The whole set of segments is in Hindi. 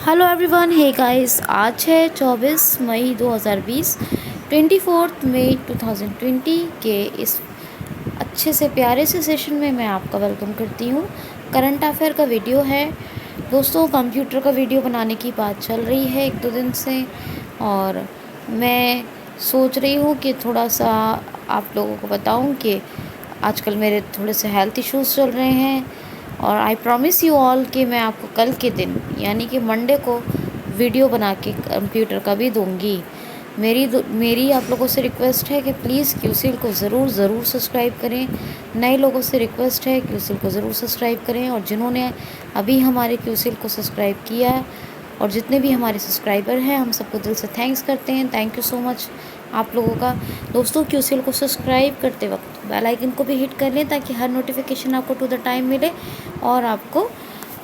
Hello everyone, hey guys. आज है 24 मई 2020, 24 मई 2020 के इस अच्छे से प्यारे से सेशन में मैं आपका वेलकम करती हूँ। करंट अफेयर का वीडियो है दोस्तों। कंप्यूटर का वीडियो बनाने की बात चल रही है एक दो दिन से, और मैं सोच रही हूँ कि थोड़ा सा आप लोगों को बताऊँ कि आजकल मेरे थोड़े से हेल्थ इश्यूज़ चल रहे हैं, और आई प्रॉमिस यू ऑल कि मैं आपको कल के दिन यानी कि मंडे को वीडियो बना के कंप्यूटर का भी दूंगी। मेरी आप लोगों से रिक्वेस्ट है कि प्लीज़ क्यूसिल को ज़रूर सब्सक्राइब करें। नए लोगों से रिक्वेस्ट है क्यूसिल को ज़रूर सब्सक्राइब करें, और जिन्होंने अभी हमारे क्यूसिल को सब्सक्राइब किया है और जितने भी हमारे सब्सक्राइबर हैं, हम सबको दिल से थैंक्स करते हैं। थैंक यू सो मच आप लोगों का। दोस्तों, क्यूसिल को सब्सक्राइब करते वक्त बेल आइकन को भी हिट कर लें ताकि हर नोटिफिकेशन आपको टू द टाइम मिले और आपको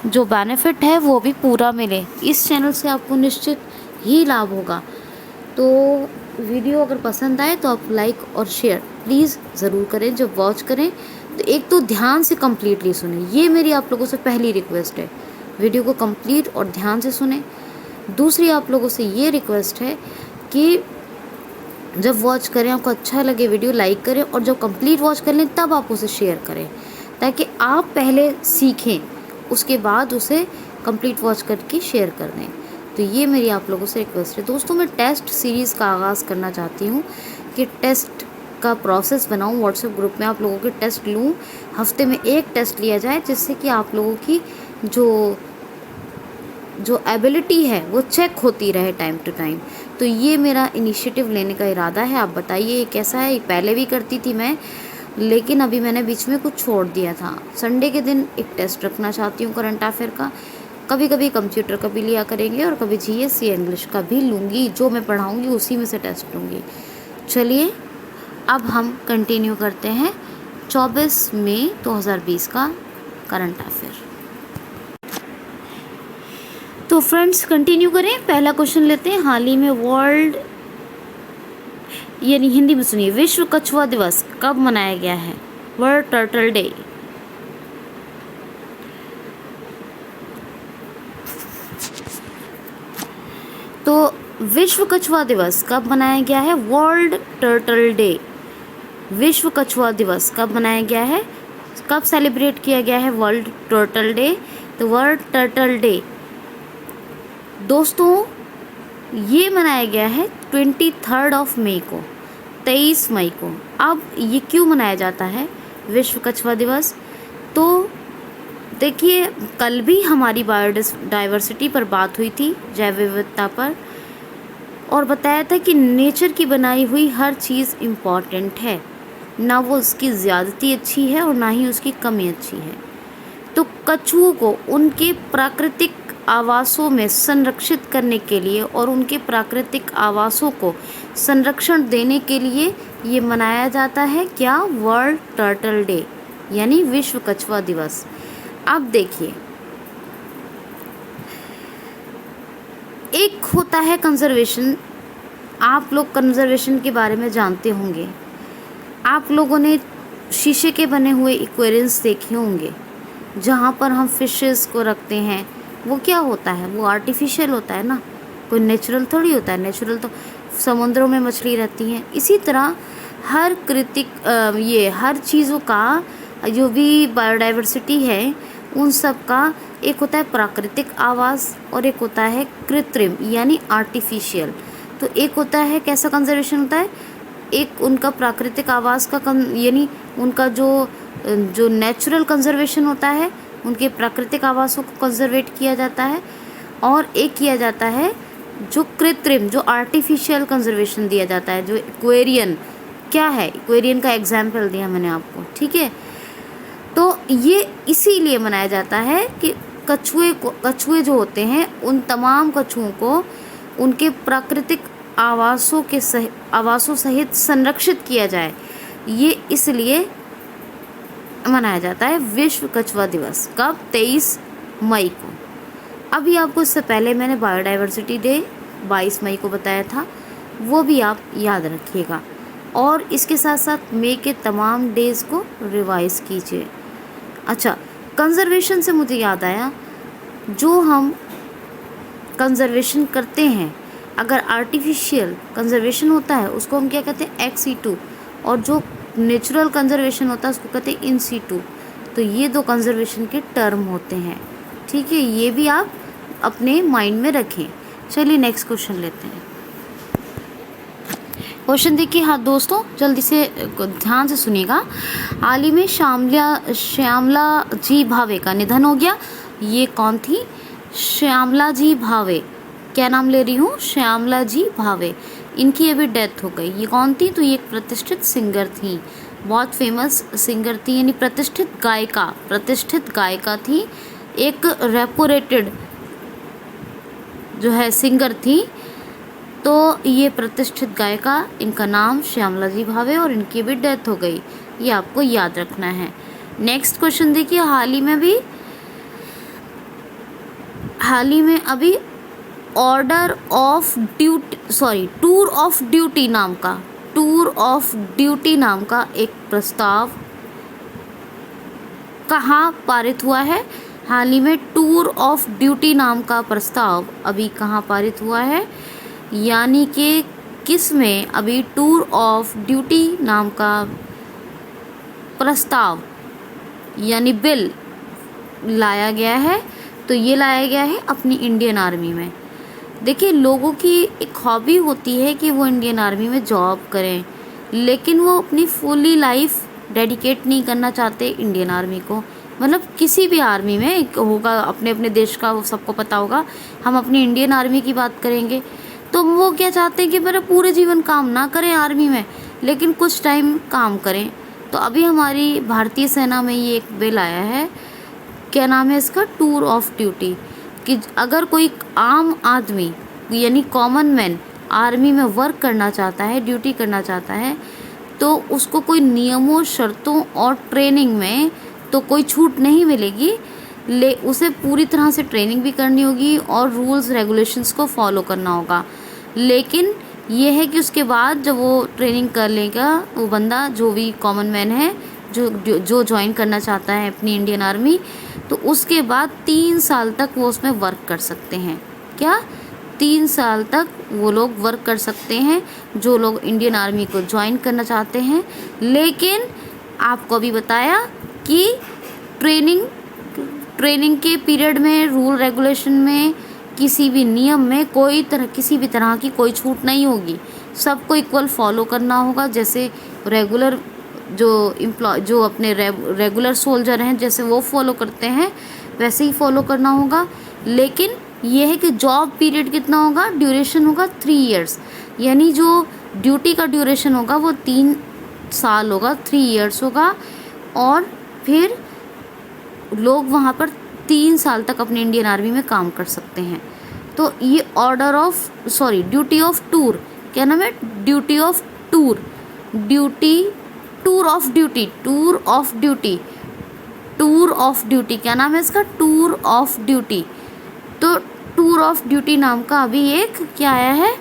जो बेनिफिट है वो भी पूरा मिले। इस चैनल से आपको निश्चित ही लाभ होगा। तो वीडियो अगर पसंद आए तो आप लाइक और शेयर प्लीज़ ज़रूर करें। जब वॉच करें तो एक तो ध्यान से कम्प्लीटली सुने, ये मेरी आप लोगों से पहली रिक्वेस्ट है। वीडियो को कंप्लीट और ध्यान से सुने। दूसरी आप लोगों से ये रिक्वेस्ट है कि जब वॉच करें, आपको अच्छा लगे वीडियो, लाइक करें, और जब कंप्लीट वॉच कर लें तब आप उसे शेयर करें, ताकि आप पहले सीखें, उसके बाद उसे कंप्लीट वॉच करके शेयर कर दें। तो ये मेरी आप लोगों से रिक्वेस्ट है। दोस्तों, मैं टेस्ट सीरीज़ का आगाज़ करना चाहती हूँ कि टेस्ट का प्रोसेस बनाऊँ, व्हाट्सएप ग्रुप में आप लोगों के टेस्ट लूँ। हफ्ते में एक टेस्ट लिया जाए, जिससे कि आप लोगों की जो एबिलिटी है वो चेक होती रहे टाइम टू टाइम। तो ये मेरा इनिशिएटिव लेने का इरादा है। आप बताइए ये कैसा है। पहले भी करती थी मैं, लेकिन अभी मैंने बीच में कुछ छोड़ दिया था। संडे के दिन एक टेस्ट रखना चाहती हूँ करंट अफेयर का। कभी कभी कंप्यूटर का भी लिया करेंगे, और कभी जीएस या इंग्लिश का भी लूँगी। जो मैं पढ़ाऊँगी उसी में से टेस्ट लूँगी। चलिए अब हम कंटिन्यू करते हैं 24 मई 2020 का करंट अफेयर। तो फ्रेंड्स, कंटिन्यू करें। पहला क्वेश्चन लेते हैं। हाल ही में वर्ल्ड यानी हिंदी में सुनिए, विश्व कछुआ दिवस कब मनाया गया है? World turtle day. तो विश्व कछुआ दिवस कब मनाया गया है? World turtle day. विश्व कछुआ दिवस कब मनाया गया है? कब सेलिब्रेट किया गया है वर्ल्ड टर्टल डे? तो वर्ल्ड टर्टल डे दोस्तों ये मनाया गया है 23 मई को, 23 मई को। अब ये क्यों मनाया जाता है विश्व कछुआ दिवस? तो देखिए, कल भी हमारी बायोडाइवर्सिटी पर बात हुई थी, जैव विविधता पर, और बताया था कि नेचर की बनाई हुई हर चीज़ इम्पॉर्टेंट है, ना वो उसकी ज़्यादती अच्छी है और ना ही उसकी कमी अच्छी है। तो कछुओं को उनके प्राकृतिक आवासों में संरक्षित करने के लिए और उनके प्राकृतिक आवासों को संरक्षण देने के लिए ये मनाया जाता है क्या? वर्ल्ड टर्टल डे यानी विश्व कछुआ दिवस। अब देखिए, एक होता है कंजर्वेशन। आप लोग कंजर्वेशन के बारे में जानते होंगे। आप लोगों ने शीशे के बने हुए एक्वेरियम्स देखे होंगे, जहाँ पर हम फिशेस को रखते हैं। वो क्या होता है? वो आर्टिफिशियल होता है ना, कोई नेचुरल थोड़ी होता है। नेचुरल तो समुद्रों में मछली रहती हैं। इसी तरह हर हर चीज़ों का जो भी बायोडाइवर्सिटी है, उन सब का एक होता है प्राकृतिक आवास और एक होता है कृत्रिम यानी आर्टिफिशियल। तो एक होता है कैसा कंजर्वेशन होता है? एक उनका प्राकृतिक आवास का यानी उनका जो नेचुरल कंजर्वेशन होता है, उनके प्राकृतिक आवासों को कंजर्वेट किया जाता है, और एक किया जाता है जो कृत्रिम, जो आर्टिफिशियल कंजर्वेशन दिया जाता है, जो एक्वेरियन। क्या है एक्वेरियन का एग्जाम्पल दिया मैंने आपको, ठीक है। तो ये इसीलिए मनाया जाता है कि कछुए जो होते हैं, उन तमाम कछुओं को उनके प्राकृतिक आवासों सहित संरक्षित किया जाए। ये इसलिए मनाया जाता है विश्व कछुआ दिवस। कब? 23 मई को। अभी आपको इससे पहले मैंने बायोडाइवर्सिटी डे 22 मई को बताया था, वो भी आप याद रखिएगा। और इसके साथ साथ मई के तमाम डेज़ को रिवाइज कीजिए। अच्छा, कंजर्वेशन से मुझे याद आया, जो हम कंजर्वेशन करते हैं, अगर आर्टिफिशियल कंजर्वेशन होता है उसको हम क्या कहते हैं, एक्स सीटू, और जो नेचुरल कंजर्वेशन होता है उसको कहते हैं इन सीटू। तो ये दो कंजर्वेशन के टर्म होते हैं, ठीक है, ये भी आप अपने माइंड में रखें। चलिए नेक्स्ट क्वेश्चन लेते हैं। क्वेश्चन देखिए, हाँ दोस्तों जल्दी से ध्यान से सुनिएगा। हाल ही में श्यामला जी भावे का निधन हो गया। ये कौन थी? श्यामला जी भावे। क्या नाम ले रही हूँ? श्यामला जी भावे। इनकी अभी डेथ हो गई। ये कौन थी? तो ये एक प्रतिष्ठित सिंगर थी, बहुत फेमस सिंगर थी, यानी प्रतिष्ठित गायिका थी, एक रेपुटेड जो है सिंगर थी। तो ये प्रतिष्ठित गायिका, इनका नाम श्यामला जी भावे, और इनकी भी डेथ हो गई, ये आपको याद रखना है। नेक्स्ट क्वेश्चन देखिए, हाल ही में अभी टूर ऑफ ड्यूटी नाम का एक प्रस्ताव कहाँ पारित हुआ है? हाल ही में टूर ऑफ ड्यूटी नाम का प्रस्ताव अभी कहाँ पारित हुआ है? यानी कि किस में अभी टूर ऑफ ड्यूटी नाम का प्रस्ताव यानी बिल लाया गया है? तो ये लाया गया है अपनी इंडियन आर्मी में। देखिए, लोगों की एक हॉबी होती है कि वो इंडियन आर्मी में जॉब करें, लेकिन वो अपनी फुली लाइफ डेडिकेट नहीं करना चाहते इंडियन आर्मी को। मतलब किसी भी आर्मी में होगा, अपने अपने देश का वो सबको पता होगा। हम अपनी इंडियन आर्मी की बात करेंगे तो वो क्या चाहते हैं कि मेरा पूरे जीवन काम ना करें आर्मी में, लेकिन कुछ टाइम काम करें। तो अभी हमारी भारतीय सेना में ये एक बिल आया है, क्या नाम है इसका? Tour of duty. कि अगर कोई आम आदमी यानी कॉमन मैन आर्मी में वर्क करना चाहता है, ड्यूटी करना चाहता है, तो उसको कोई नियमों, शर्तों और ट्रेनिंग में तो कोई छूट नहीं मिलेगी, उसे पूरी तरह से ट्रेनिंग भी करनी होगी और रूल्स रेगुलेशंस को फॉलो करना होगा। लेकिन ये है कि उसके बाद जब वो ट्रेनिंग कर लेगा, वो बंदा जो भी कॉमन मैन है जो ज्वाइन करना चाहता है अपनी इंडियन आर्मी, तो उसके बाद 3 साल तक वो उसमें वर्क कर सकते हैं। क्या? 3 साल तक वो लोग वर्क कर सकते हैं, जो लोग इंडियन आर्मी को ज्वाइन करना चाहते हैं। लेकिन आपको अभी बताया कि ट्रेनिंग के पीरियड में, रूल रेगुलेशन में, किसी भी नियम में किसी भी तरह की कोई छूट नहीं होगी। सबको इक्वल फॉलो करना होगा। जैसे रेगुलर जो अपने रेगुलर सोल्जर हैं, जैसे वो फॉलो करते हैं, वैसे ही फॉलो करना होगा। लेकिन ये है कि जॉब पीरियड कितना होगा? ड्यूरेशन होगा 3 इयर्स, यानी जो ड्यूटी का ड्यूरेशन होगा वो 3 साल होगा, 3 इयर्स होगा। और फिर लोग वहाँ पर 3 साल तक अपने इंडियन आर्मी में काम कर सकते हैं। तो ये ड्यूटी ऑफ टूर, क्या नाम है? टूर ऑफ ड्यूटी क्या नाम है इसका? Tour of duty. तो टूर ऑफ ड्यूटी नाम का अभी एक क्या आया है?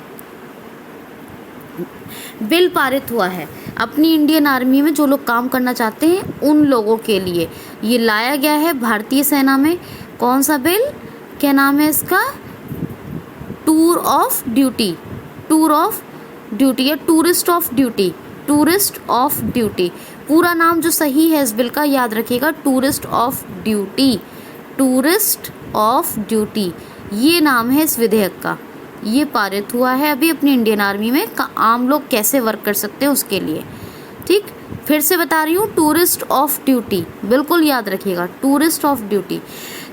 बिल पारित हुआ है। अपनी इंडियन आर्मी में जो लोग काम करना चाहते हैं उन लोगों के लिए ये लाया गया है भारतीय सेना में। कौन सा बिल? क्या नाम है इसका? टूर ऑफ ड्यूटी या टूरिस्ट ऑफ ड्यूटी। पूरा नाम जो सही है इस बिल का याद रखिएगा, टूरिस्ट ऑफ ड्यूटी ये नाम है इस विधेयक का। ये पारित हुआ है अभी अपनी इंडियन आर्मी में, आम लोग कैसे वर्क कर सकते हैं उसके लिए। ठीक, फिर से बता रही हूँ, टूरिस्ट ऑफ ड्यूटी बिल्कुल याद रखिएगा, tourist of duty.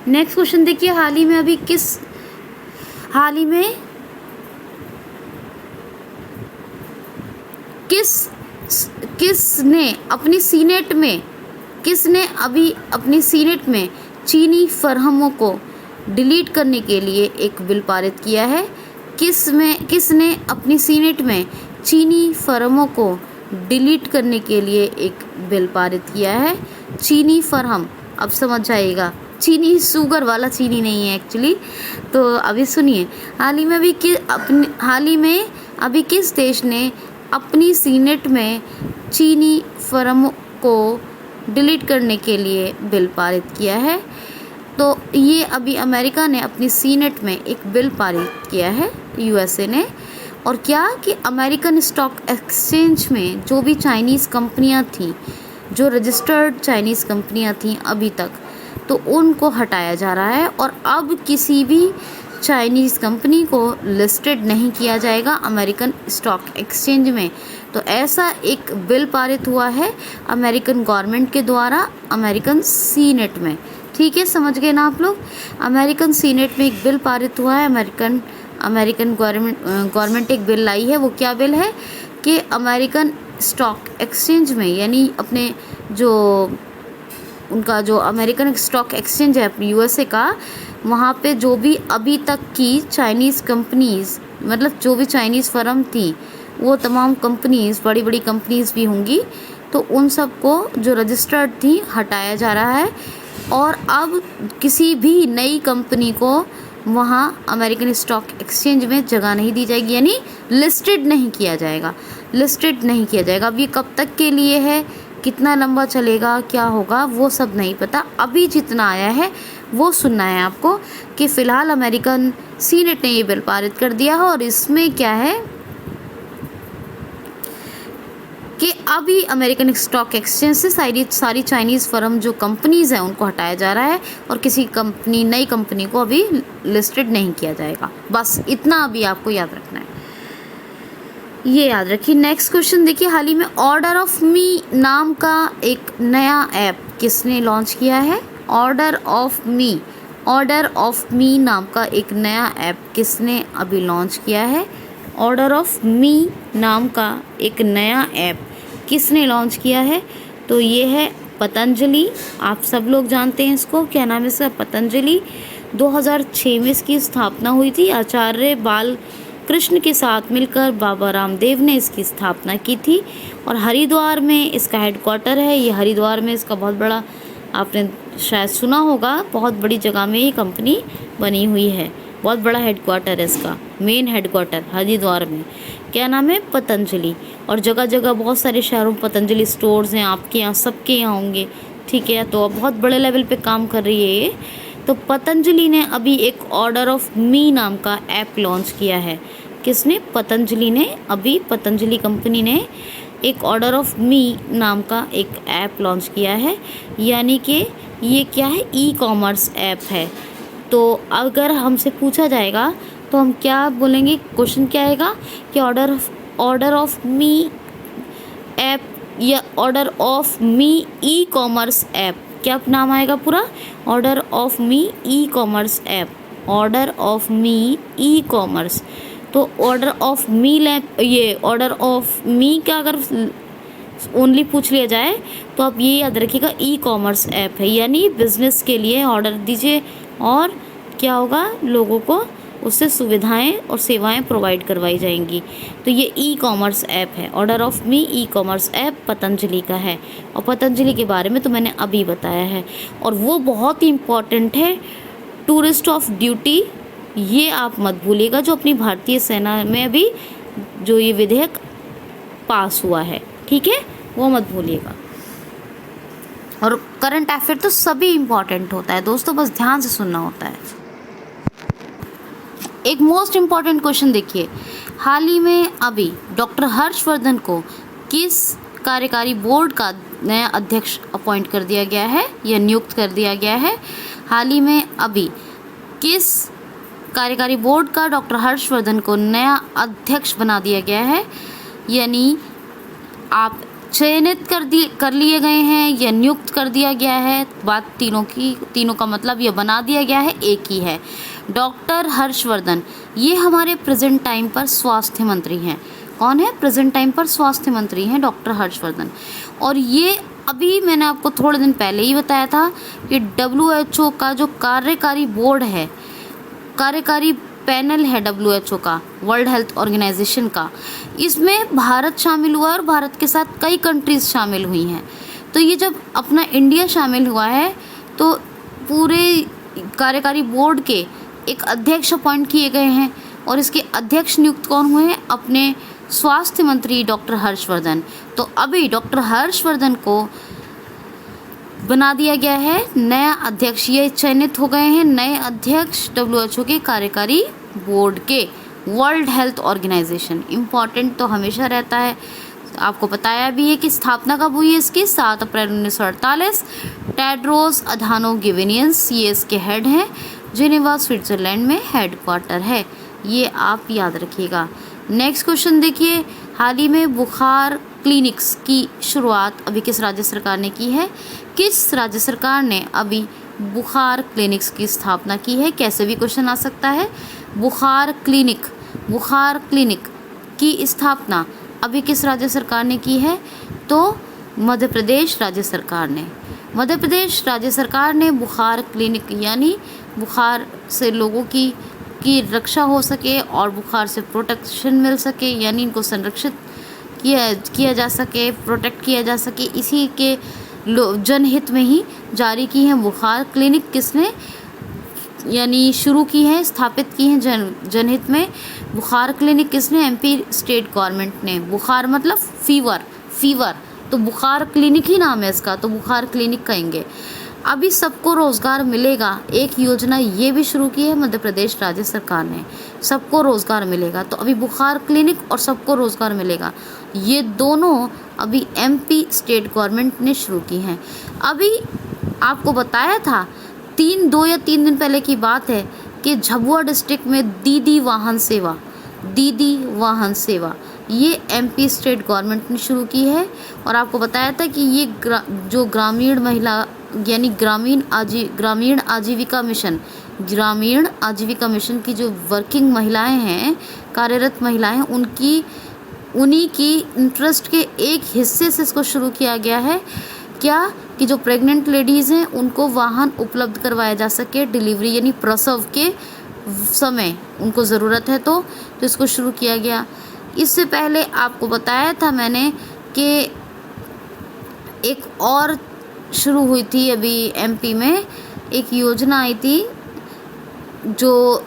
Next question देखिए, हाल ही में किसने अपनी सीनेट में चीनी फरहमों को डिलीट करने के लिए एक बिल पारित किया है? किसने अपनी सीनेट में चीनी फरहमों को डिलीट करने के लिए एक बिल पारित किया है? चीनी फरहम, अब समझ जाइएगा, चीनी शुगर वाला चीनी नहीं है एक्चुअली। तो अभी सुनिए, हाल ही में अभी किस देश ने अपनी सीनेट में चीनी फरहमों को डिलीट करने के लिए बिल पारित किया है? तो ये अभी अमेरिका ने अपनी सीनेट में एक बिल पारित किया है, यूएसए ने। और क्या कि अमेरिकन स्टॉक एक्सचेंज में जो भी चाइनीज़ कंपनियां थी, जो रजिस्टर्ड चाइनीज़ कंपनियां थी अभी तक, तो उनको हटाया जा रहा है और अब किसी भी चाइनीज़ कंपनी को लिस्टेड नहीं किया जाएगा अमेरिकन स्टॉक एक्सचेंज में। तो ऐसा एक बिल पारित हुआ है अमेरिकन गवर्नमेंट के द्वारा अमेरिकन सीनेट में। ठीक है, समझ गए ना आप लोग। अमेरिकन सीनेट में एक बिल पारित हुआ है, अमेरिकन गवर्नमेंट एक बिल लाई है। वो क्या बिल है कि अमेरिकन स्टॉक एक्सचेंज में, यानी अपने जो उनका जो अमेरिकन स्टॉक एक्सचेंज है यूएसए का, वहाँ पे जो भी अभी तक की चाइनीज़ कंपनीज़, मतलब जो भी चाइनीज़ फर्म थी, वो तमाम कंपनीज़, बड़ी बड़ी कंपनीज़ भी होंगी, तो उन सब को जो रजिस्टर्ड थी हटाया जा रहा है। और अब किसी भी नई कंपनी को वहाँ अमेरिकन स्टॉक एक्सचेंज में जगह नहीं दी जाएगी, यानी लिस्टेड नहीं किया जाएगा, लिस्टेड नहीं किया जाएगा। अब ये कब तक के लिए है, कितना लंबा चलेगा, क्या होगा, वो सब नहीं पता। अभी जितना आया है वो सुनना है आपको कि फ़िलहाल अमेरिकन सीनेट ने ये बिल पारित कर दिया है। और इसमें क्या है कि अभी अमेरिकन स्टॉक एक्सचेंज से सारी चाइनीज़ फर्म जो कंपनीज़ हैं उनको हटाया जा रहा है और किसी नई कंपनी को अभी लिस्टेड नहीं किया जाएगा। बस इतना अभी आपको याद रखना है, ये याद रखिए। नेक्स्ट क्वेश्चन देखिए, हाल ही में ऑर्डर ऑफ मी नाम का एक नया ऐप किसने लॉन्च किया है? ऑर्डर ऑफ मी नाम का एक नया ऐप किसने अभी लॉन्च किया है? ऑर्डर ऑफ मी नाम का एक नया ऐप किसने लॉन्च किया है? तो ये है पतंजलि। आप सब लोग जानते हैं इसको, क्या नाम है इसका? पतंजलि। 2006 में इसकी स्थापना हुई थी। आचार्य बालकृष्ण के साथ मिलकर बाबा रामदेव ने इसकी स्थापना की थी और हरिद्वार में इसका हेडक्वार्टर है। ये हरिद्वार में इसका बहुत बड़ा, आपने शायद सुना होगा, बहुत बड़ी जगह में ये कंपनी बनी हुई है। बहुत बड़ा हेडक्वार्टर है इसका, मेन हेडक्वार्टर हरिद्वार में। क्या नाम है? पतंजलि। और जगह जगह बहुत सारे शहरों में पतंजलि स्टोर्स हैं, आपके यहाँ, सबके यहाँ होंगे। ठीक है, तो बहुत बड़े लेवल पे काम कर रही है ये। तो पतंजलि ने अभी एक ऑर्डर ऑफ मी नाम का ऐप लॉन्च किया है। किसने? पतंजलि ने। अभी पतंजलि कंपनी ने एक ऑर्डर ऑफ मी नाम का एक ऐप लॉन्च किया है, यानी कि ये क्या है? ई कॉमर्स ऐप है। तो अगर हमसे पूछा जाएगा तो हम क्या बोलेंगे? क्वेश्चन क्या आएगा कि ऑर्डर ऑफ मी ऐप या order of me e commerce app, क्या नाम आएगा पूरा? Order of me e commerce app, order of me e commerce. तो ऑर्डर ऑफ मी ये ऑर्डर ऑफ मी का अगर ओनली पूछ लिया जाए तो आप ये याद रखिएगा, ई कॉमर्स ऐप है, यानी बिजनेस के लिए ऑर्डर दीजिए और क्या होगा, लोगों को उससे सुविधाएं और सेवाएं प्रोवाइड करवाई जाएंगी। तो ये ई कॉमर्स ऐप है। Order of me e commerce app Patanjali का है और पतंजलि के बारे में तो मैंने अभी बताया है। और वो बहुत ही इम्पॉर्टेंट है, टूरिस्ट ऑफ ड्यूटी, ये आप मत भूलिएगा, जो अपनी भारतीय सेना में अभी जो ये विधेयक पास हुआ है, ठीक है, वो मत भूलिएगा। और करंट अफेयर तो सभी इम्पॉर्टेंट होता है दोस्तों, बस ध्यान से सुनना होता है। एक मोस्ट इम्पॉर्टेंट क्वेश्चन देखिए, हाल ही में अभी डॉक्टर हर्षवर्धन को किस कार्यकारी बोर्ड का नया अध्यक्ष अपॉइंट कर दिया गया है या नियुक्त कर दिया गया है? हाल ही में अभी किस कार्यकारी बोर्ड का डॉक्टर हर्षवर्धन को नया अध्यक्ष बना दिया गया है? यानी आप चयनित कर लिए गए हैं या नियुक्त कर दिया गया है, बात तीनों का मतलब ये बना दिया गया है एक ही है। डॉक्टर हर्षवर्धन ये हमारे प्रेजेंट टाइम पर स्वास्थ्य मंत्री हैं। कौन है? प्रेजेंट टाइम पर स्वास्थ्य मंत्री हैं डॉक्टर हर्षवर्धन। और ये अभी मैंने आपको थोड़े दिन पहले ही बताया था कि WHO का जो कार्यकारी बोर्ड है, कार्यकारी पैनल है WHO का, वर्ल्ड हेल्थ ऑर्गेनाइजेशन का, इसमें भारत शामिल हुआ और भारत के साथ कई कंट्रीज़ शामिल हुई हैं। तो ये जब अपना इंडिया शामिल हुआ है तो पूरे कार्यकारी बोर्ड के एक अध्यक्ष अपॉइंट किए गए हैं और इसके अध्यक्ष नियुक्त कौन हुए हैं? अपने स्वास्थ्य मंत्री डॉक्टर हर्षवर्धन। तो अभी डॉक्टर हर्षवर्धन को बना दिया गया है नया अध्यक्ष, ये चयनित हो गए हैं नए अध्यक्ष WHO के कार्यकारी बोर्ड के। वर्ल्ड हेल्थ ऑर्गेनाइजेशन इम्पॉर्टेंट तो हमेशा रहता है, आपको बताया भी है कि स्थापना कब हुई है इसकी, 7 अप्रैल 1948। टेड्रोस अधानोम गिब्रेयेसस ये इसके हेड हैं, जिनेवा स्विट्जरलैंड में हेड क्वार्टर है, ये आप याद रखिएगा। नेक्स्ट क्वेश्चन देखिए, हाल ही में बुखार क्लिनिक्स की शुरुआत अभी किस राज्य सरकार ने की है? किस राज्य सरकार ने अभी बुखार क्लिनिक्स की स्थापना की है? कैसे भी क्वेश्चन आ सकता है। बुखार क्लिनिक की स्थापना अभी किस राज्य सरकार ने की है? तो मध्य प्रदेश राज्य सरकार ने। मध्य प्रदेश राज्य सरकार ने बुखार क्लिनिक, यानी बुखार से लोगों की रक्षा हो सके और बुखार से प्रोटेक्शन मिल सके, यानी इनको संरक्षित किया जा सके, प्रोटेक्ट किया जा सके, इसी के जनहित में ही जारी की है बुखार क्लिनिक। किसने यानी शुरू की है, स्थापित की है जनहित में बुखार क्लिनिक किसने? MP स्टेट गवर्नमेंट ने। बुखार मतलब फीवर, तो बुखार क्लिनिक ही नाम है इसका, तो बुखार क्लिनिक कहेंगे। अभी सबको रोज़गार मिलेगा, एक योजना ये भी शुरू की है मध्य प्रदेश राज्य सरकार ने, सबको रोज़गार मिलेगा। तो अभी बुखार क्लिनिक और सबको रोज़गार मिलेगा, ये दोनों अभी MP स्टेट गवर्नमेंट ने शुरू की हैं। अभी आपको बताया था 2 या 3 दिन पहले की बात है कि झाबुआ डिस्ट्रिक्ट में दीदी वाहन सेवा ये MP स्टेट गवर्नमेंट ने शुरू की है। और आपको बताया था कि ये जो ग्रामीण महिला यानी ग्रामीण आजीविका मिशन की जो वर्किंग महिलाएं हैं, कार्यरत महिलाएं हैं, उन्हीं की इंटरेस्ट के एक हिस्से से इसको शुरू किया गया है। क्या कि जो प्रेग्नेंट लेडीज़ हैं उनको वाहन उपलब्ध करवाया जा सके, डिलीवरी यानी प्रसव के समय उनको ज़रूरत है तो इसको शुरू किया गया। इससे पहले आपको बताया था मैंने कि एक और शुरू हुई थी, अभी MP में एक योजना आई थी जो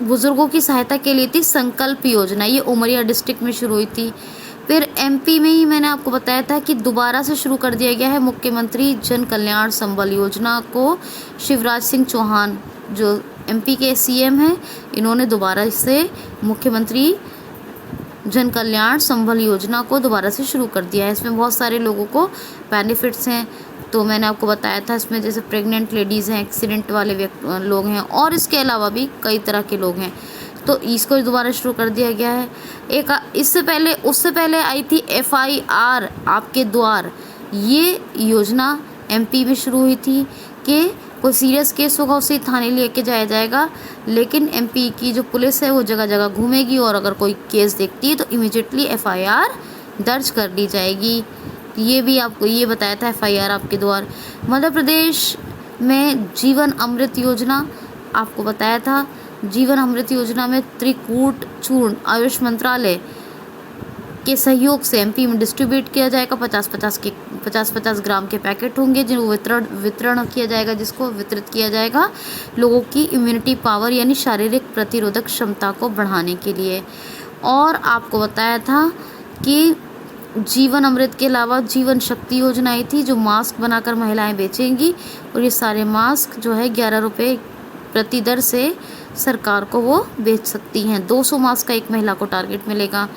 बुज़ुर्गों की सहायता के लिए थी, संकल्प योजना, ये उमरिया डिस्ट्रिक्ट में शुरू हुई थी। फिर MP में ही मैंने आपको बताया था कि दोबारा से शुरू कर दिया गया है मुख्यमंत्री जन कल्याण संबल योजना को। शिवराज सिंह चौहान जो MP के CM हैं, इन्होंने दोबारा से मुख्यमंत्री जन कल्याण संबल योजना को दोबारा से शुरू कर दिया है। इसमें बहुत सारे लोगों को बेनिफिट्स हैं, तो मैंने आपको बताया था इसमें जैसे प्रेग्नेंट लेडीज़ हैं, एक्सीडेंट वाले लोग हैं, और इसके अलावा भी कई तरह के लोग हैं, तो इसको दोबारा शुरू कर दिया गया है। उससे पहले आई थी FIR आपके द्वार, ये योजना MP में शुरू हुई थी कि कोई सीरियस केस होगा उसे थाने लेके जाया जाएगा, लेकिन MP की जो पुलिस है वो जगह जगह घूमेगी और अगर कोई केस देखती है तो इमीडिएटली FIR दर्ज कर दी जाएगी। ये भी आपको ये बताया था FIR आपके द्वार। मध्य प्रदेश में जीवन अमृत योजना आपको बताया था, जीवन अमृत योजना में त्रिकूट चूर्ण आयुष मंत्रालय के सहयोग से MP में डिस्ट्रीब्यूट किया जाएगा। 50-50 ग्राम के पैकेट होंगे जिनको वितरण किया जाएगा, जिसको वितरित किया जाएगा लोगों की इम्यूनिटी पावर यानी शारीरिक प्रतिरोधक क्षमता को बढ़ाने के लिए। और आपको बताया था कि जीवन अमृत के अलावा जीवन शक्ति योजना आई थी जो मास्क बनाकर महिलाएं बेचेंगी, और ये सारे मास्क जो है 11 रुपये प्रति दर से सरकार को वो बेच सकती हैं। 200 मास्क का एक महिला को टारगेट मिलेगा।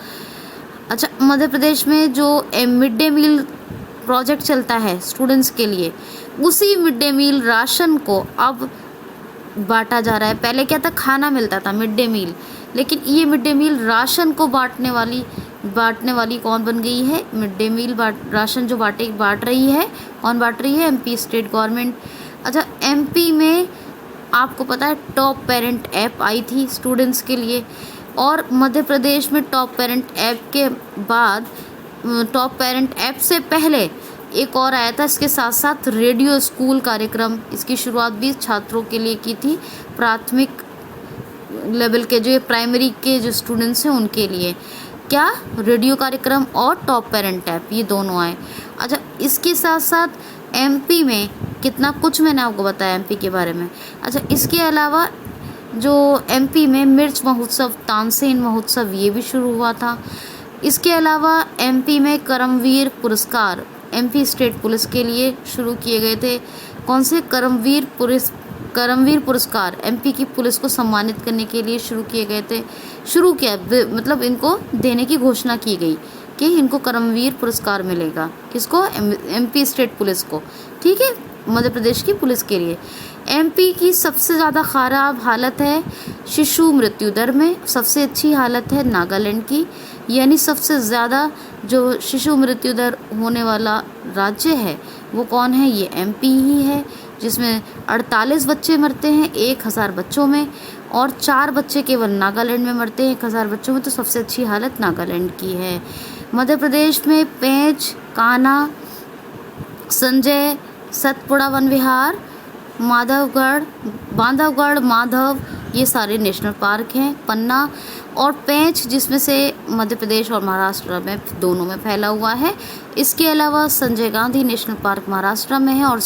अच्छा, मध्य प्रदेश में जो मिड डे मील प्रोजेक्ट चलता है स्टूडेंट्स के लिए, उसी मिड डे मील राशन को अब बांटा जा रहा है। पहले क्या था, खाना मिलता था मिड डे मील, लेकिन ये मिड डे मील राशन को बांटने वाली कौन बन गई है? मिड डे मील राशन जो बांट रही है, कौन बांट रही है? MP state government. अच्छा, MP में आपको पता है टॉप पेरेंट ऐप आई थी स्टूडेंट्स के लिए, और मध्य प्रदेश में टॉप पेरेंट ऐप के बाद टॉप पेरेंट ऐप से पहले एक और आया था, इसके साथ साथ रेडियो स्कूल कार्यक्रम, इसकी शुरुआत भी छात्रों के लिए की थी, प्राथमिक लेवल के जो प्राइमरी के जो स्टूडेंट्स हैं उनके लिए। क्या? रेडियो कार्यक्रम और टॉप पेरेंट ऐप, ये दोनों आए। अच्छा, इसके साथ साथ MP में कितना कुछ मैंने आपको बताया MP के बारे में। अच्छा, इसके अलावा जो MP में मिर्च महोत्सव, तानसेन महोत्सव, ये भी शुरू हुआ था। इसके अलावा MP में कर्मवीर पुरस्कार एमपी स्टेट पुलिस के लिए शुरू किए गए थे। कौन से करमवीर पुरस्कार एमपी की पुलिस को सम्मानित करने के लिए शुरू किए गए थे। शुरू किया मतलब इनको देने की घोषणा की गई कि इनको करमवीर पुरस्कार मिलेगा। किसको? एमपी स्टेट पुलिस को। ठीक है, मध्य प्रदेश की पुलिस के लिए। एमपी की सबसे ज़्यादा ख़राब हालत है शिशु मृत्यु दर में, सबसे अच्छी हालत है नागालैंड की। यानी सबसे ज़्यादा जो शिशु मृत्यु दर होने वाला राज्य है वो कौन है? ये एमपी ही है, जिसमें 48 बच्चे मरते हैं 1000 बच्चों में, और 4 बच्चे केवल नागालैंड में मरते हैं 1000 बच्चों में। तो सबसे अच्छी हालत नागालैंड की है। मध्य प्रदेश में पेंच, कान्हा, संजय, सतपुड़ा वन विहार, बांधवगढ़, माधव, ये सारे नेशनल पार्क हैं। पन्ना और पेंच जिसमें से मध्य प्रदेश और महाराष्ट्र में दोनों में फैला हुआ है। इसके अलावा संजय गांधी नेशनल पार्क महाराष्ट्र में है, और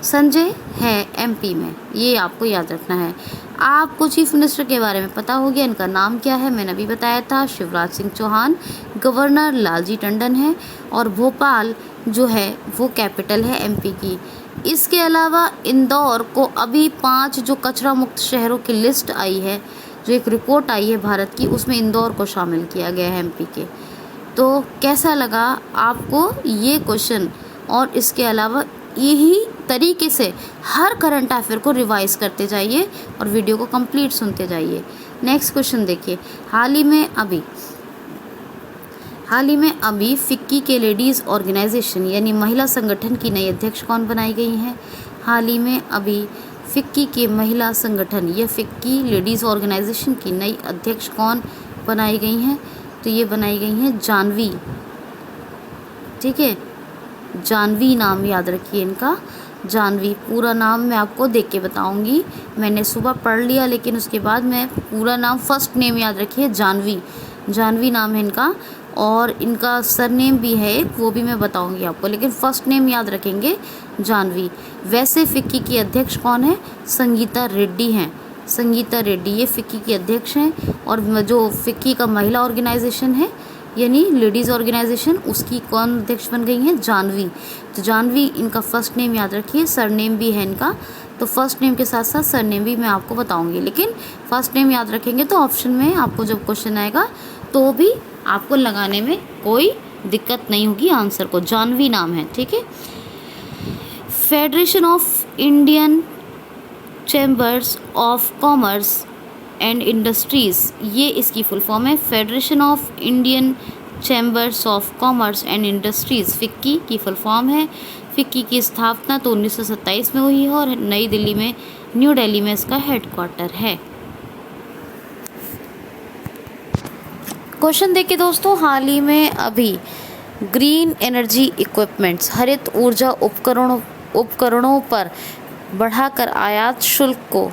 संजय है एमपी में। ये आपको याद रखना है। आपको चीफ मिनिस्टर के बारे में पता हो गया, इनका नाम क्या है मैंने अभी बताया था, शिवराज सिंह चौहान। गवर्नर लालजी टंडन है, और भोपाल जो है वो कैपिटल है एमपी की। इसके अलावा इंदौर को अभी 5 जो कचरा मुक्त शहरों की लिस्ट आई है, जो एक रिपोर्ट आई है भारत की, उसमें इंदौर को शामिल किया गया है एमपी के। तो कैसा लगा आपको ये क्वेश्चन? और इसके अलावा यही तरीके से हर करंट अफेयर को रिवाइज करते जाइए और वीडियो को कंप्लीट सुनते जाइए। नेक्स्ट क्वेश्चन देखिए। हाल ही में अभी फिक्की के लेडीज़ ऑर्गेनाइजेशन यानी महिला संगठन की नई अध्यक्ष कौन बनाई गई हैं? हाल ही में अभी फिक्की के महिला संगठन या फिक्की लेडीज़ ऑर्गेनाइजेशन की नई अध्यक्ष कौन बनाई गई हैं? तो ये बनाई गई हैं जानवी। ठीक है, जानवी नाम याद रखिए इनका। जानवी पूरा नाम मैं आपको देख के बताऊंगी, मैंने सुबह पढ़ लिया, लेकिन उसके बाद मैं पूरा नाम, फर्स्ट नेम याद रखिए जानवी नाम है इनका, और इनका सरनेम भी है एक, वो भी मैं बताऊंगी आपको, लेकिन फर्स्ट नेम याद रखेंगे जानवी। वैसे फिक्की की अध्यक्ष कौन है? संगीता रेड्डी हैं। संगीता रेड्डी ये फिक्की की अध्यक्ष हैं, और जो फिक्की का महिला ऑर्गेनाइजेशन है यानी लेडीज़ ऑर्गेनाइजेशन, उसकी कौन अध्यक्ष बन गई हैं? जानवी। तो जानवी इनका फर्स्ट नेम याद रखिए, सरनेम भी है इनका। तो फर्स्ट नेम के साथ साथ सरनेम भी मैं आपको बताऊंगी, लेकिन फर्स्ट नेम याद रखेंगे तो ऑप्शन में आपको जब क्वेश्चन आएगा तो भी आपको लगाने में कोई दिक्कत नहीं होगी आंसर को। जानवी नाम है। ठीक है। Federation of Indian chambers of commerce and industries, ये इसकी फुल फॉर्म है। Federation of Indian chambers of commerce and industries FICCI की फुल फॉर्म है। फिक्की की स्थापना तो 1927 में हुई है, और न्यू दिल्ली में इसका हेडक्वार्टर है। क्वेश्चन देखिए दोस्तों। हाल ही में अभी ग्रीन एनर्जी इक्विपमेंट्स हरित ऊर्जा उपकरणों पर बढ़ाकर आयात शुल्क को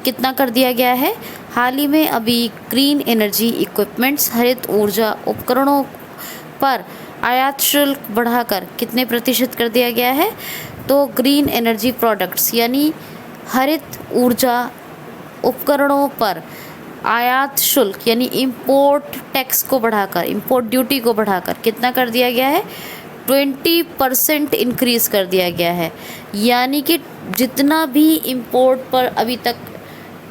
कितना कर दिया गया है? हाल ही में अभी ग्रीन एनर्जी इक्विपमेंट्स हरित ऊर्जा उपकरणों पर आयात शुल्क बढ़ाकर कितने प्रतिशत कर दिया गया है? तो ग्रीन एनर्जी प्रोडक्ट्स यानी हरित ऊर्जा उपकरणों पर आयात शुल्क यानी इंपोर्ट टैक्स को बढ़ाकर, इंपोर्ट ड्यूटी को बढ़ाकर कितना कर दिया गया है? 20% इंक्रीज़ कर दिया गया है। यानी कि जितना भी इंपोर्ट पर अभी तक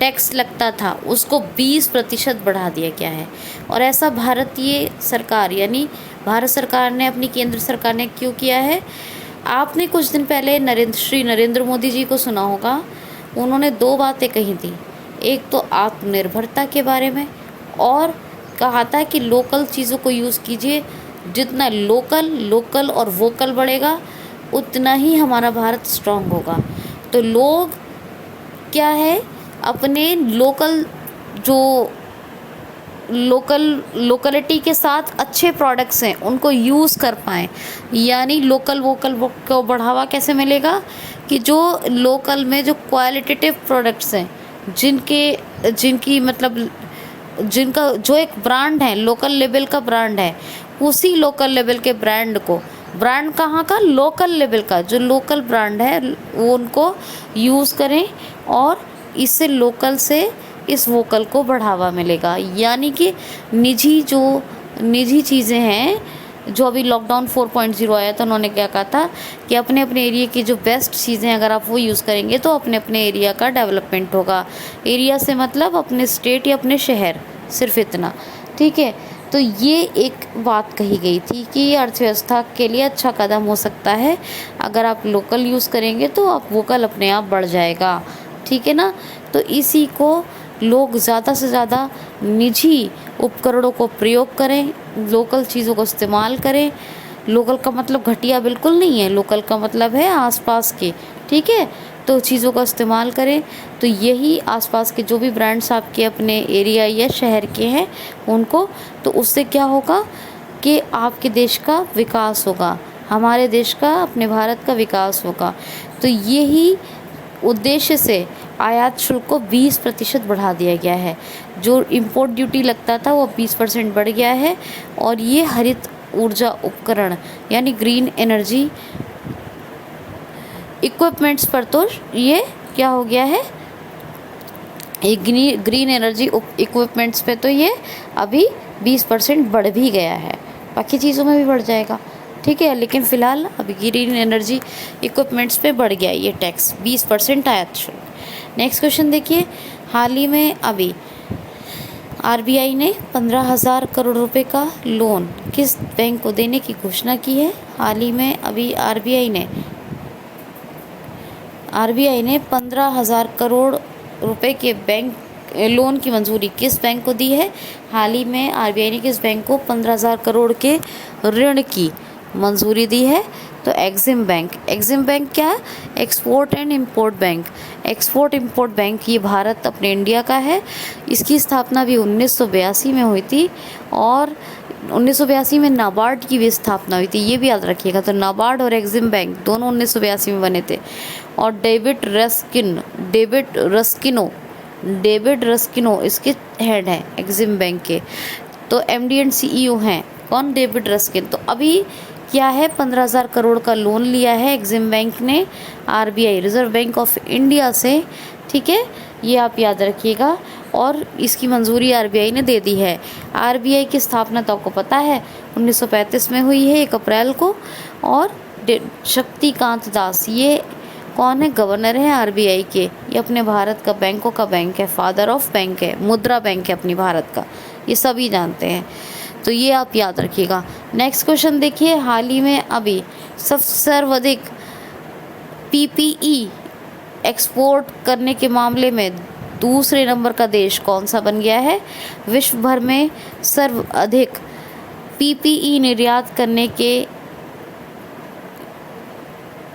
टैक्स लगता था उसको 20% बढ़ा दिया गया है। और ऐसा भारतीय सरकार यानी भारत सरकार ने, अपनी केंद्र सरकार ने क्यों किया है? आपने कुछ दिन पहले श्री नरेंद्र मोदी जी को सुना होगा, उन्होंने 2 बातें कही थी। एक तो आत्मनिर्भरता के बारे में, और कहा था कि लोकल चीज़ों को यूज़ कीजिए। जितना लोकल और वोकल बढ़ेगा उतना ही हमारा भारत स्ट्रांग होगा। तो लोग क्या है, अपने लोकलिटी के साथ अच्छे प्रोडक्ट्स हैं उनको यूज़ कर पाएँ। यानी लोकल वोकल को बढ़ावा कैसे मिलेगा? कि जो लोकल में जो क्वालिटेटिव प्रोडक्ट्स हैं, जिनकी मतलब जिनका जो एक ब्रांड है, लोकल लेवल का ब्रांड है, उसी लोकल लेवल के ब्रांड को, ब्रांड कहाँ का? लोकल लेवल का, जो लोकल ब्रांड है वो उनको यूज़ करें, और इससे लोकल से इस वोकल को बढ़ावा मिलेगा। यानी कि निजी चीज़ें हैं जो अभी लॉकडाउन 4.0 आया था, उन्होंने क्या कहा था कि अपने अपने एरिया की जो बेस्ट चीज़ें अगर आप वो यूज़ करेंगे तो अपने अपने एरिया का डेवलपमेंट होगा। एरिया से मतलब अपने स्टेट या अपने शहर, सिर्फ इतना, ठीक है। तो ये एक बात कही गई थी कि अर्थव्यवस्था के लिए अच्छा कदम हो सकता है, अगर आप लोकल यूज़ करेंगे तो आप वोकल अपने आप बढ़ जाएगा, ठीक है ना। तो इसी को लोग ज़्यादा से ज़्यादा निजी उपकरणों को प्रयोग करें, लोकल चीज़ों को इस्तेमाल करें। लोकल का मतलब घटिया बिल्कुल नहीं है, लोकल का मतलब है आसपास के, ठीक है। तो चीज़ों का इस्तेमाल करें। तो यही आसपास के जो भी ब्रांड्स आपके अपने एरिया या शहर के हैं उनको, तो उससे क्या होगा कि आपके देश का विकास होगा, हमारे देश का, अपने भारत का विकास होगा। तो यही उद्देश्य से आयात शुल्क को 20% बढ़ा दिया गया है। जो इम्पोर्ट ड्यूटी लगता था वो 20% बढ़ गया है। और ये हरित ऊर्जा उपकरण यानी ग्रीन एनर्जी इक्विपमेंट्स पर तो ये क्या हो गया है, ग्रीन एनर्जी इक्विपमेंट्स पे तो ये अभी 20% बढ़ भी गया है, बाकी चीज़ों में भी बढ़ जाएगा, ठीक है। लेकिन फ़िलहाल अभी ग्रीन एनर्जी इक्विपमेंट्स पे बढ़ गया ये टैक्स 20% आयात शुल्क। नेक्स्ट क्वेश्चन देखिए, हाल ही में अभी आरबीआई ने 15,000 करोड़ रुपए का लोन किस बैंक को देने की घोषणा की है। हाल ही में अभी आरबीआई ने 15,000 करोड़ रुपए के बैंक लोन की मंजूरी किस बैंक को दी है। हाल ही में आरबीआई ने किस बैंक को 15,000 करोड़ के ऋण की मंजूरी दी है। तो एग्जिम बैंक क्या है, export and import bank. Export import bank ये भारत अपने इंडिया का है। इसकी स्थापना भी 1982 में हुई थी और 1982 में नाबार्ड की भी स्थापना हुई थी, ये भी याद रखिएगा। तो नाबार्ड और एग्जिम बैंक दोनों 1982 में बने थे। और डेविड रस्किनो इसके हेड हैं एग्जिम बैंक के। तो एमडी एंड सीईओ हैं कौन, डेविड रस्किन। तो अभी क्या है, 15,000 करोड़ का लोन लिया है एग्जिम बैंक ने RBI reserve bank of India से, ठीक है, ये आप याद रखिएगा। और इसकी मंजूरी आरबीआई ने दे दी है। आरबीआई की स्थापना तो आपको पता है 1935 में हुई है 1 अप्रैल को। और शक्तिकांत दास ये कौन है, गवर्नर है आरबीआई के। ये अपने भारत का बैंकों का बैंक है, फादर ऑफ बैंक है, मुद्रा बैंक है अपनी भारत का, ये सभी जानते हैं। तो ये आप याद रखिएगा। नेक्स्ट क्वेश्चन देखिए, हाल ही में अभी सबसे सर्वाधिक पीपीई एक्सपोर्ट करने के मामले में दूसरे नंबर का देश कौन सा बन गया है। विश्व भर में सर्वाधिक पीपीई निर्यात करने के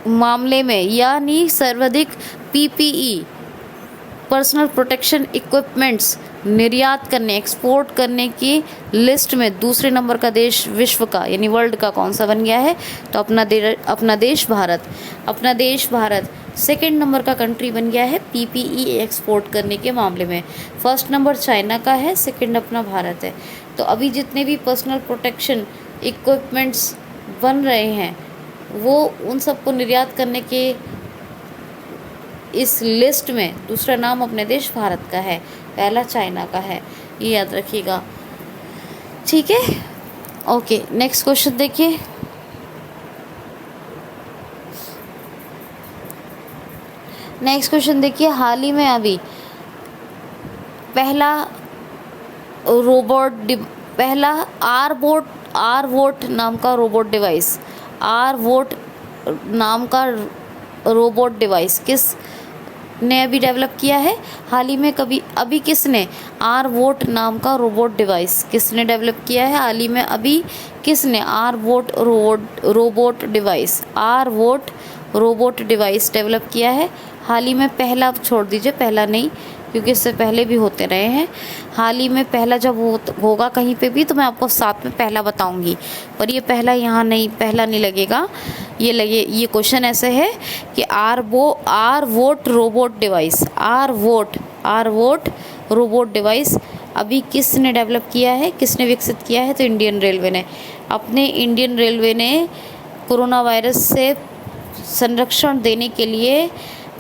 मामले में, यानी सर्वाधिक पीपीई पर्सनल प्रोटेक्शन इक्विपमेंट्स निर्यात करने, एक्सपोर्ट करने की लिस्ट में दूसरे नंबर का देश विश्व का यानी वर्ल्ड का कौन सा बन गया है। तो अपना देश भारत सेकंड नंबर का कंट्री बन गया है पीपीई एक्सपोर्ट करने के मामले में। फर्स्ट नंबर चाइना का है, सेकंड अपना भारत है। तो अभी जितने भी पर्सनल प्रोटेक्शन इक्विपमेंट्स बन रहे हैं वो उन सबको निर्यात करने के इस लिस्ट में दूसरा नाम अपने देश भारत का है, पहला चाइना का है, ये याद रखिएगा, ठीक है। ओके, नेक्स्ट क्वेश्चन देखिए, हाल ही में अभी पहला आर-वोट नाम का रोबोट डिवाइस किस ने अभी डेवलप किया है। हाल ही में अभी किसने आर-वोट नाम का रोबोट डिवाइस किसने डेवलप किया है। हाल ही में अभी किसने आर-वोट रोबोट डिवाइस डेवलप किया है। हाल ही में पहला, छोड़ दीजिए पहला नहीं क्योंकि इससे पहले भी होते रहे हैं। हाल ही में पहला जब होगा कहीं पे भी तो मैं आपको साथ में पहला बताऊंगी, पर ये पहला यहाँ नहीं, पहला नहीं लगेगा। ये क्वेश्चन ऐसे है कि आर वोट रोबोट डिवाइस अभी किसने डेवलप किया है, किसने विकसित किया है। तो इंडियन रेलवे ने कोरोना वायरस से संरक्षण देने के लिए,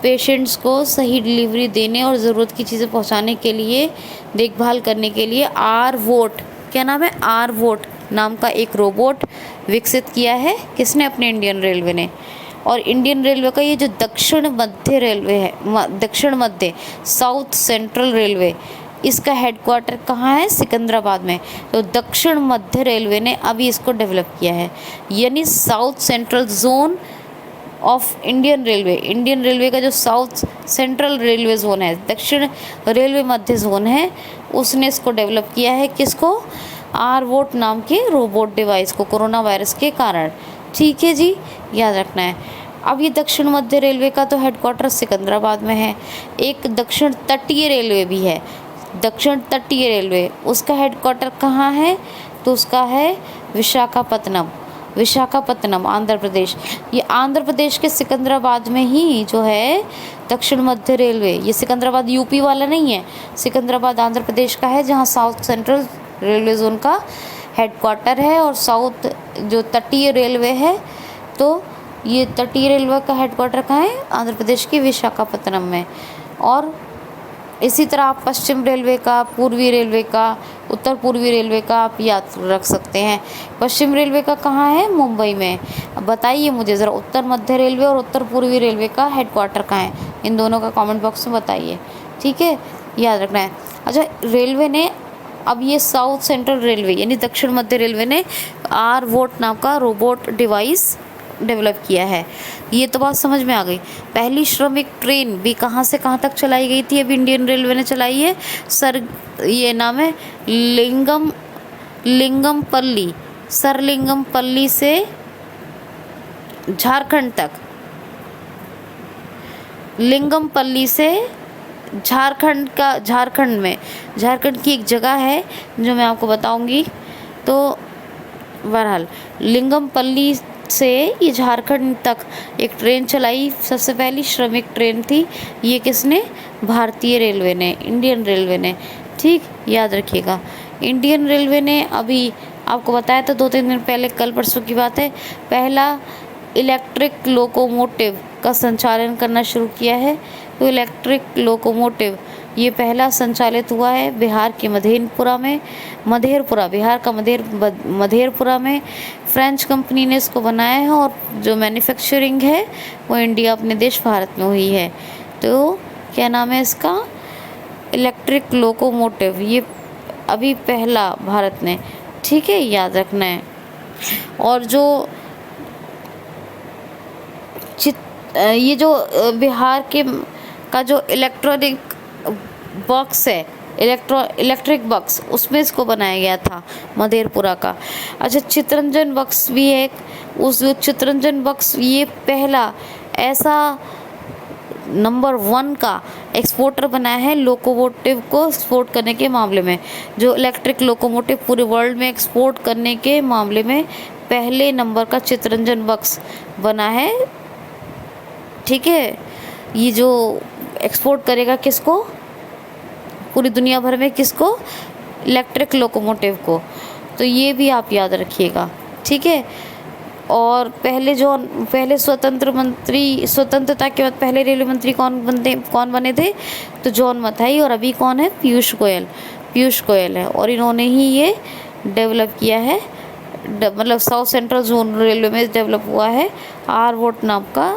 पेशेंट्स को सही डिलीवरी देने और ज़रूरत की चीज़ें पहुंचाने के लिए, देखभाल करने के लिए आर-वोट, क्या नाम है, आर-वोट नाम का एक रोबोट विकसित किया है। किसने? अपने इंडियन रेलवे ने। और इंडियन रेलवे का ये जो दक्षिण मध्य रेलवे है, दक्षिण मध्य साउथ सेंट्रल रेलवे, इसका हेडक्वार्टर कहाँ है? सिकंदराबाद में। तो दक्षिण मध्य रेलवे ने अभी इसको डेवलप किया है, यानी south central zone of Indian railway. Indian railway का जो साउथ सेंट्रल रेलवे जोन है, दक्षिण रेलवे मध्य जोन है, उसने इसको डेवलप किया है। किसको? आरवोट नाम के रोबोट डिवाइस को, कोरोना वायरस के कारण। ठीक है जी, याद रखना है। अब ये दक्षिण मध्य रेलवे का तो हेडक्वार्टर सिकंदराबाद में है। एक दक्षिण तटीय रेलवे भी है, दक्षिण तटीय रेलवे, उसका हेडक्वार्टर कहाँ है? तो उसका है विशाखापत्तनम, विशाखापत्तनम आंध्र प्रदेश। ये आंध्र प्रदेश के सिकंदराबाद में ही जो है दक्षिण मध्य रेलवे, ये सिकंदराबाद यूपी वाला नहीं है, सिकंदराबाद आंध्र प्रदेश का है, जहाँ साउथ सेंट्रल रेलवे जोन का हेडक्वार्टर है। और साउथ जो तटीय रेलवे है, तो ये तटीय रेलवे का हेडक्वार्टर कहाँ है? आंध्र प्रदेश की विशाखापत्तनम में। और इसी तरह आप पश्चिम रेलवे का, पूर्वी रेलवे का, उत्तर पूर्वी रेलवे का आप याद रख सकते हैं। पश्चिम रेलवे का कहाँ है? मुंबई में। अब बताइए मुझे ज़रा, उत्तर मध्य रेलवे और उत्तर पूर्वी रेलवे का हेडक्वार्टर कहाँ है? इन दोनों का कमेंट बॉक्स में बताइए। ठीक है, याद रखना है। अच्छा, रेलवे ने अब ये साउथ सेंट्रल रेलवे यानी दक्षिण मध्य रेलवे ने आरवोट नाम का रोबोट डिवाइस डेवलप किया है। ये तो बात समझ में आ गई। पहली श्रमिक ट्रेन भी कहाँ से कहाँ तक चलाई गई थी? अभी इंडियन रेलवे ने चलाई है। ये नाम है लिंगमपल्ली, सरलिंगमपल्ली से झारखंड तक, लिंगमपल्ली से झारखंड का, झारखंड की एक जगह है जो मैं आपको बताऊंगी। तो बहरहाल लिंगमपल्ली से ये झारखंड तक एक ट्रेन चलाई, सबसे पहली श्रमिक ट्रेन थी। ये किसने? भारतीय रेलवे ने, इंडियन रेलवे ने। ठीक, याद रखिएगा। इंडियन रेलवे ने अभी आपको बताया था 2-3 दिन पहले, कल परसों की बात है, पहला इलेक्ट्रिक लोकोमोटिव का संचालन करना शुरू किया है। तो इलेक्ट्रिक लोकोमोटिव ये पहला संचालित हुआ है बिहार के बिहार का मधेरपुरा में। फ्रेंच कंपनी ने इसको बनाया है और जो मैन्युफैक्चरिंग है वो इंडिया, अपने देश भारत में हुई है। तो क्या नाम है इसका? इलेक्ट्रिक लोकोमोटिव, ये अभी पहला भारत ने। ठीक है, याद रखना है। और जो ये जो बिहार के का जो इलेक्ट्रॉनिक बॉक्स है, इलेक्ट्रिक बॉक्स, उसमें इसको बनाया गया था मधेरपुरा का। अच्छा, चितरंजन बॉक्स भी है उस चितरंजन बॉक्स, ये पहला ऐसा नंबर 1 का एक्सपोर्टर बनाया है लोकोमोटिव को एक्सपोर्ट करने के मामले में। जो इलेक्ट्रिक लोकोमोटिव पूरे वर्ल्ड में एक्सपोर्ट करने के मामले में पहले नंबर का चितरंजन बॉक्स बना है। ठीक है, ये जो एक्सपोर्ट करेगा किसको? पूरी दुनिया भर में किसको? इलेक्ट्रिक लोकोमोटिव को। तो ये भी आप याद रखिएगा। ठीक है। और पहले स्वतंत्रता के बाद पहले रेलवे मंत्री कौन बने थे? तो जॉन मथाई। और अभी कौन है? पीयूष गोयल है। और इन्होंने ही ये डेवलप किया है, मतलब साउथ सेंट्रल जोन रेलवे में डेवलप हुआ है आरवोट नाम का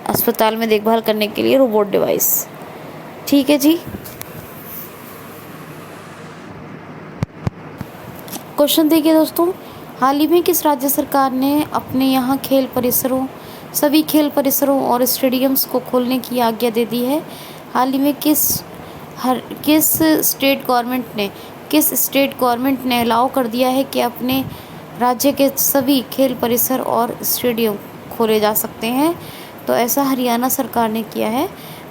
अस्पताल में देखभाल करने के लिए रोबोट डिवाइस। ठीक है जी। क्वेश्चन देखिए दोस्तों, हाल ही में किस राज्य सरकार ने अपने यहाँ सभी खेल परिसरों और स्टेडियम्स को खोलने की आज्ञा दे दी है? हाल ही में किस स्टेट गवर्नमेंट ने अलाउ कर दिया है कि अपने राज्य के सभी खेल परिसर और स्टेडियम खोले जा सकते हैं? तो ऐसा हरियाणा सरकार ने किया है।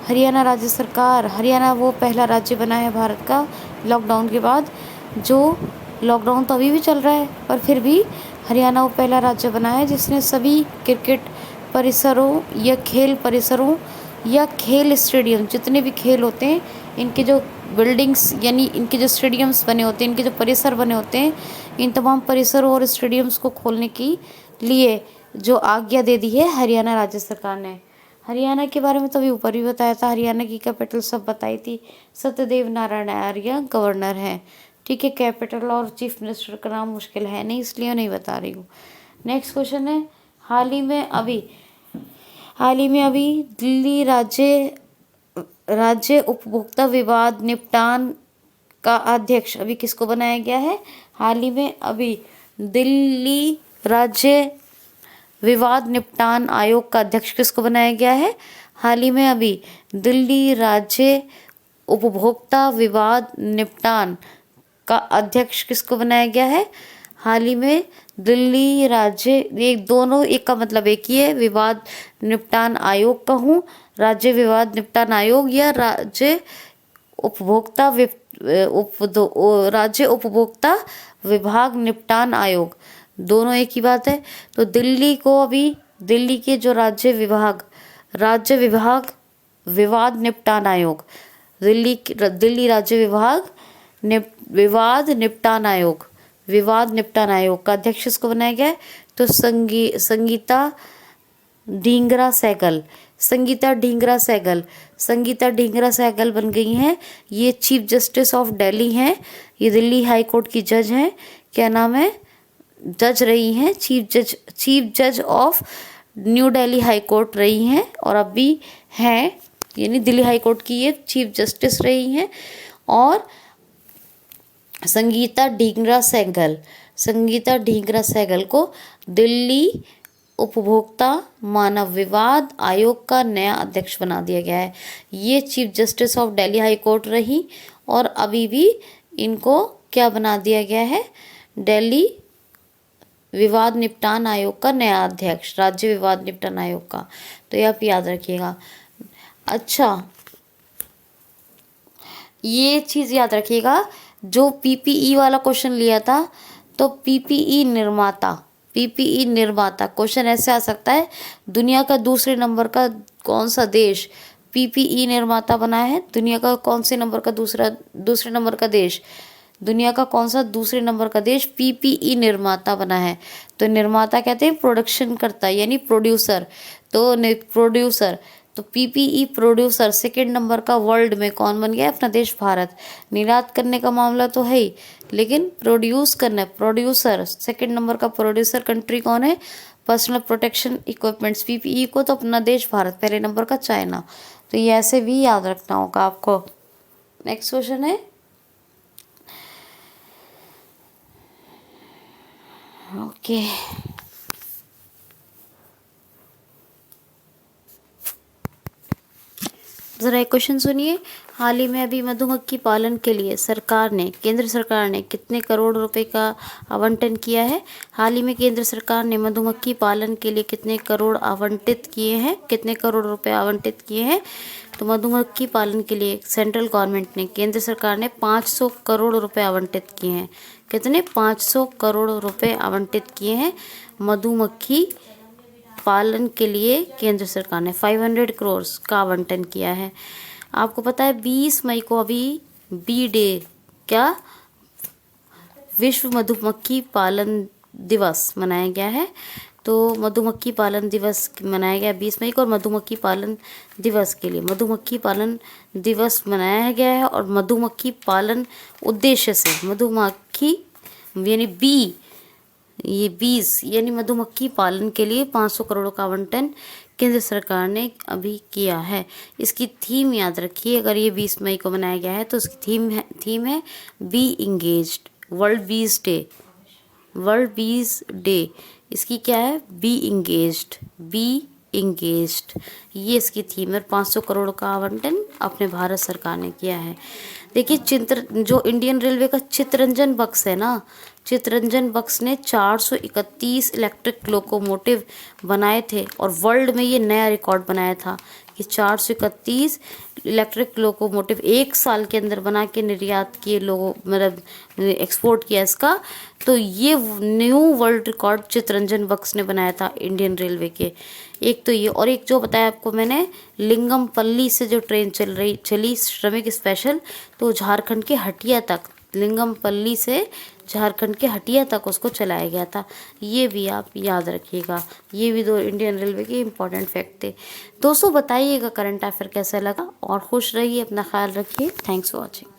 हरियाणा वो पहला राज्य बना है भारत का लॉकडाउन के बाद, जो लॉकडाउन तो अभी भी चल रहा है पर फिर भी हरियाणा वो पहला राज्य बना है जिसने सभी क्रिकेट परिसरों या खेल परिसरों या खेल स्टेडियम, जितने भी खेल होते हैं, इनके जो बिल्डिंग्स यानी इनके जो स्टेडियम्स बने होते हैं, इनके जो परिसर बने होते हैं, इन तमाम परिसरों और स्टेडियम्स को खोलने के लिए जो आज्ञा दे दी है हरियाणा राज्य सरकार ने। हरियाणा के बारे में तो अभी ऊपर भी बताया था, हरियाणा की कैपिटल सब बताई थी। सत्यदेव नारायण आर्य गवर्नर हैं। ठीक है, कैपिटल और चीफ मिनिस्टर का नाम मुश्किल है नहीं, इसलिए नहीं बता रही हूँ। नेक्स्ट क्वेश्चन है, हाल ही में अभी दिल्ली राज्य उपभोक्ता विवाद निपटान का अध्यक्ष अभी किसको बनाया गया है? हाल ही में अभी दिल्ली राज्य विवाद निपटान आयोग का अध्यक्ष किसको बनाया गया है? हाल ही में अभी दिल्ली राज्य उपभोक्ता विवाद निपटान का अध्यक्ष किसको बनाया गया है? हाल ही में दिल्ली राज्य, ये दोनों एक का मतलब एक ही है, विवाद निपटान आयोग का हूँ, राज्य विवाद निपटान आयोग या राज्य उपभोक्ता राज्य उपभोक्ता विभाग निपटान आयोग, दोनों एक ही बात है। तो दिल्ली को अभी दिल्ली के जो राज्य विभाग विवाद निपटान आयोग, दिल्ली राज्य विवाद निपटान आयोग का अध्यक्ष किसको बनाया गया है? तो संगीता ढींगरा सहगल बन गई हैं। ये चीफ जस्टिस ऑफ दिल्ली हैं, ये दिल्ली हाई कोर्ट की जज हैं। क्या नाम है? जज रही हैं, चीफ जज of new Delhi high court रही हैं और अभी हैं, यानी दिल्ली हाई कोर्ट की ये चीफ जस्टिस रही हैं। और संगीता ढींगरा सहगल को दिल्ली उपभोक्ता मानव विवाद आयोग का नया अध्यक्ष बना दिया गया है। ये chief justice of Delhi high court रही और अभी भी इनको क्या बना दिया गया है? दिल्ली विवाद निपटान आयोग का नया अध्यक्ष, राज्य विवाद निपटान आयोग का। तो ये आप याद रखिएगा। अच्छा, ये चीज़ याद रखिएगा, जो पीपीई वाला क्वेश्चन लिया था, तो पीपीई निर्माता क्वेश्चन ऐसे आ सकता है, दुनिया का दूसरे नंबर का कौन सा देश पीपीई निर्माता बना है? दुनिया का कौन से नंबर का दूसरे नंबर का देश, दुनिया का कौन सा दूसरे नंबर का देश पीपीई निर्माता बना है? तो निर्माता कहते हैं प्रोडक्शन करता है, यानी प्रोड्यूसर। तो पीपीई प्रोड्यूसर सेकंड नंबर का वर्ल्ड में कौन बन गया? अपना देश भारत। निर्यात करने का मामला तो है ही, लेकिन प्रोड्यूस करना, प्रोड्यूसर सेकंड नंबर का प्रोड्यूसर कंट्री कौन है? पर्सनल प्रोटेक्शन इक्विपमेंट्स पीपीई को तो अपना देश भारत, पहले नंबर का चाइना। तो ये ऐसे भी याद रखना होगा आपको। नेक्स्ट क्वेश्चन है, ओके ज़रा एक क्वेश्चन सुनिए। हाल ही में अभी मधुमक्खी पालन के लिए केंद्र सरकार ने कितने करोड़ रुपए का आवंटन किया है? हाल ही में केंद्र सरकार ने मधुमक्खी पालन के लिए कितने करोड़ रुपए आवंटित किए हैं? तो मधुमक्खी पालन के लिए सेंट्रल गवर्नमेंट ने, केंद्र सरकार ने 500 करोड़ रुपए आवंटित किए हैं। कितने? 500 करोड़ रुपए आवंटित किए हैं मधुमक्खी पालन के लिए। केंद्र सरकार ने 500 करोड़ का आवंटन किया है। आपको पता है 20 मई को अभी बी डे, क्या, विश्व मधुमक्खी पालन दिवस मनाया गया है। तो मधुमक्खी पालन दिवस मनाया गया 20 मई को, और मधुमक्खी पालन दिवस के लिए मधुमक्खी पालन दिवस मनाया गया है। और मधुमक्खी पालन उद्देश्य से मधुमक्खी यानी बीस यानी मधुमक्खी पालन के लिए 500 करोड़ का आवंटन केंद्र सरकार ने अभी किया है। इसकी थीम याद रखिए, अगर ये 20 मई को मनाया गया है तो उसकी थीम है बी इंगेज्ड, वर्ल्ड बीज डे। इसकी क्या है? बी इंगेज्ड, ये इसकी थीम है। 500 करोड़ का आवंटन अपने भारत सरकार ने किया है। देखिए, जो इंडियन रेलवे का चितरंजन बक्स है ना, चितरंजन बक्स ने 431 इलेक्ट्रिक लोकोमोटिव बनाए थे और वर्ल्ड में ये नया रिकॉर्ड बनाया था कि 431 इलेक्ट्रिक लोकोमोटिव एक साल के अंदर बना के निर्यात किए, लोगों मतलब एक्सपोर्ट किया इसका। तो ये न्यू वर्ल्ड रिकॉर्ड चितरंजन बक्स ने बनाया था इंडियन रेलवे के। एक तो ये, और एक जो बताया आपको मैंने, लिंगमपल्ली से जो ट्रेन चली श्रमिक स्पेशल, तो झारखंड के हटिया तक, लिंगमपल्ली से झारखंड के हटिया तक उसको चलाया गया था। ये भी आप याद रखिएगा। ये भी 2 इंडियन रेलवे के इम्पोर्टेंट फैक्ट थे। दोस्तों बताइएगा करंट अफेयर कैसा लगा, और खुश रहिए, अपना ख्याल रखिए। Thanks for watching.